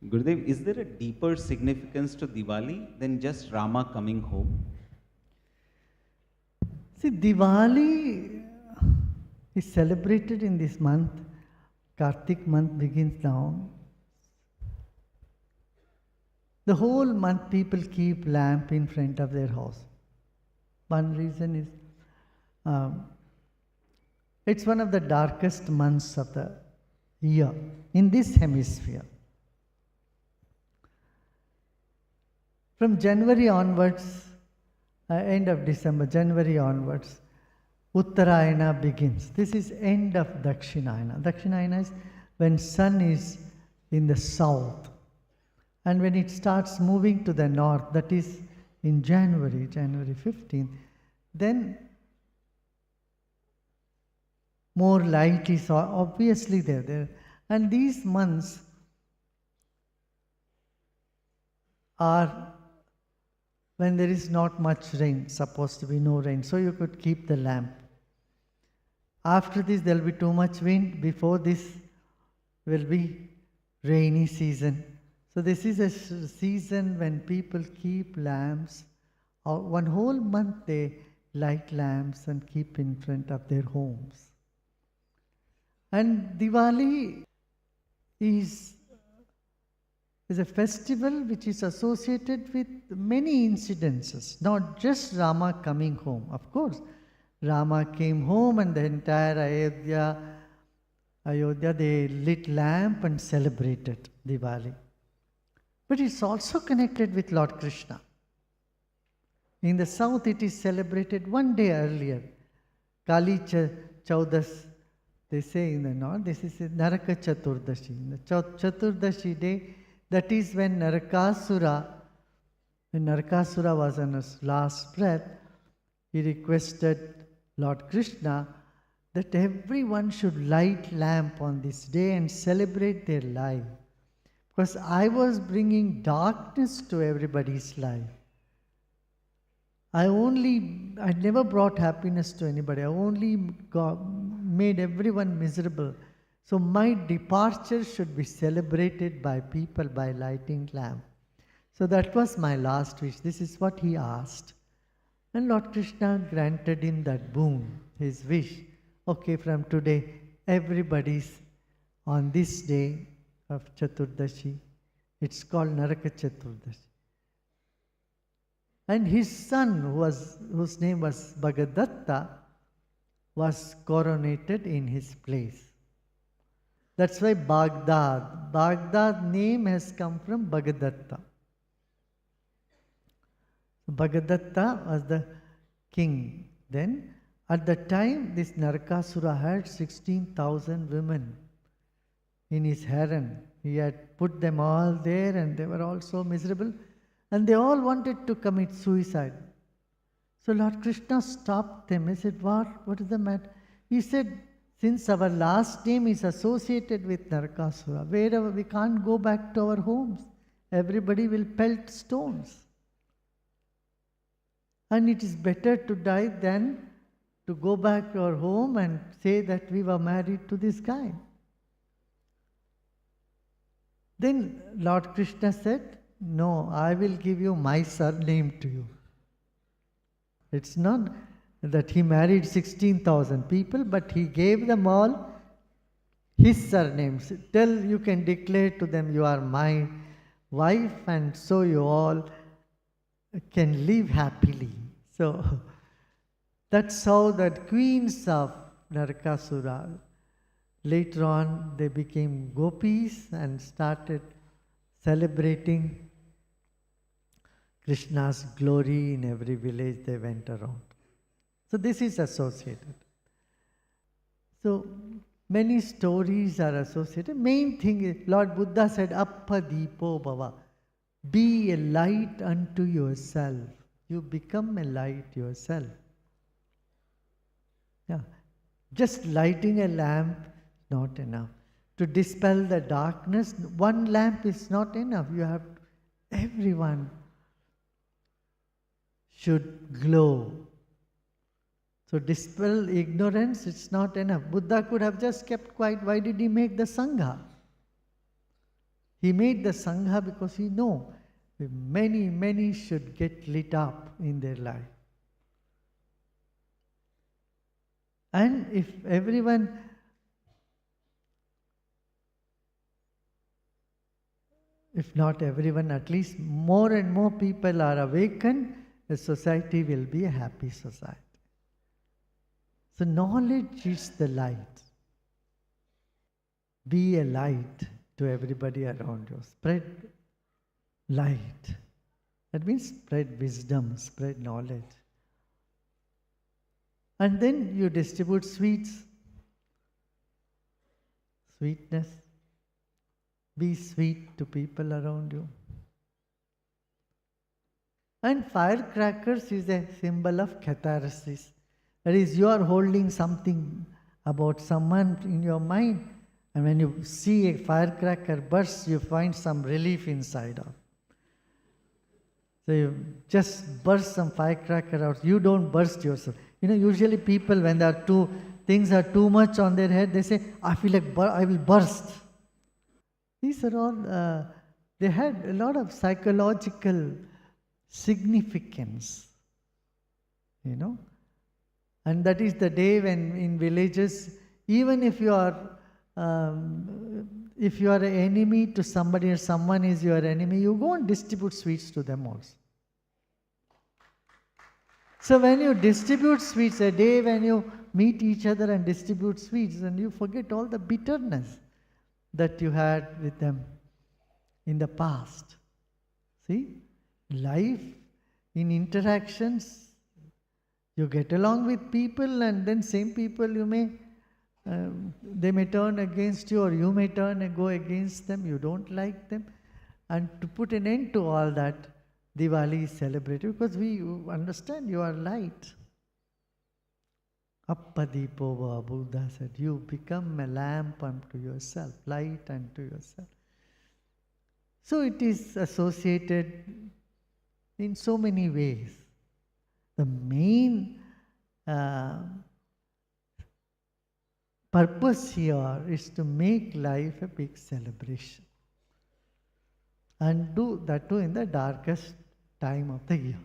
Gurudev, is there a deeper significance to Diwali than just Rama coming home? See, Diwali is celebrated in this month. Kartik month begins now. The whole month people keep lamp in front of their house. One reason is it's one of the darkest months of the year in this hemisphere. From January onwards, end of December, January onwards, Uttarayana begins. This is end of Dakshinayana. Dakshinayana is when sun is in the south. And when it starts moving to the north, that is in January 15th, then more light is obviously there. And these months are when there is not much rain, supposed to be no rain, so you could keep the lamp. After this, there will be too much wind. Before this will be rainy season. So this is a season when people keep lamps. One whole month they light lamps and keep in front of their homes. And Diwali is a festival which is associated with many incidences, not just Rama coming home. Of course, Rama came home and the entire Ayodhya, they lit lamp and celebrated Diwali. But it's also connected with Lord Krishna. In the south, it is celebrated one day earlier. Kali Chaudas, they say in the north, this is Naraka Chaturdashi. The Chaturdashi day, that is when Narakasura was on his last breath, he requested Lord Krishna that everyone should light lamp on this day and celebrate their life. Because I was bringing darkness to everybody's life. I never brought happiness to anybody. I only made everyone miserable. So my departure should be celebrated by people by lighting lamp. So that was my last wish. This is what he asked. And Lord Krishna granted him that boon, his wish. Okay, from today, everybody's on this day of Chaturdashi. It's called Naraka Chaturdashi. And his son, whose name was Bhagadatta, was coronated in his place. That's why Baghdad name has come from Bhagadatta. Bhagadatta was the king. Then, at the time, this Narakasura had 16,000 women in his harem. He had put them all there and they were all so miserable. And they all wanted to commit suicide. So Lord Krishna stopped them. He said, what is the matter? He said, since our last name is associated with Narakasura, wherever we can't go back to our homes, everybody will pelt stones. And it is better to die than to go back to our home and say that we were married to this guy. Then Lord Krishna said, no, I will give you my surname to you. It's not that he married 16,000 people, but he gave them all his surnames. You can declare to them, you are my wife, and so you all can live happily. So that's how the queens of Narakasura, later on they became gopis and started celebrating Krishna's glory in every village they went around. So this is associated. So many stories are associated. Main thing is, Lord Buddha said, Appa Deepo Bhava. Be a light unto yourself. You become a light yourself. Yeah. Just lighting a lamp is not enough. To dispel the darkness, one lamp is not enough. You have everyone should glow. So dispel ignorance, it's not enough. Buddha could have just kept quiet. Why did he make the Sangha? He made the Sangha because he knew many should get lit up in their life. And if not everyone, at least more and more people are awakened, the society will be a happy society. So knowledge is the light. Be a light to everybody around you. Spread light. That means spread wisdom, spread knowledge. And then you distribute sweets. Sweetness. Be sweet to people around you. And firecrackers is a symbol of catharsis. That is, you are holding something about someone in your mind, and when you see a firecracker burst, you find some relief inside of. So you just burst some firecracker out. You don't burst yourself. Usually people, when things are too much on their head, they say, I feel like I will burst. These are all, they had a lot of psychological significance, And that is the day when in villages, even if you are an enemy to somebody or someone is your enemy, you go and distribute sweets to them also. So when you distribute sweets, a day when you meet each other and distribute sweets, and you forget all the bitterness that you had with them in the past. See, life in interactions, you get along with people, and then same people they may turn against you, or you may turn and go against them. You don't like them. And to put an end to all that, Diwali is celebrated because we understand you are light. Appadipova, Buddha said, you become a lamp unto yourself, light unto yourself. So it is associated in so many ways. The main purpose here is to make life a big celebration. And do that too in the darkest time of the year.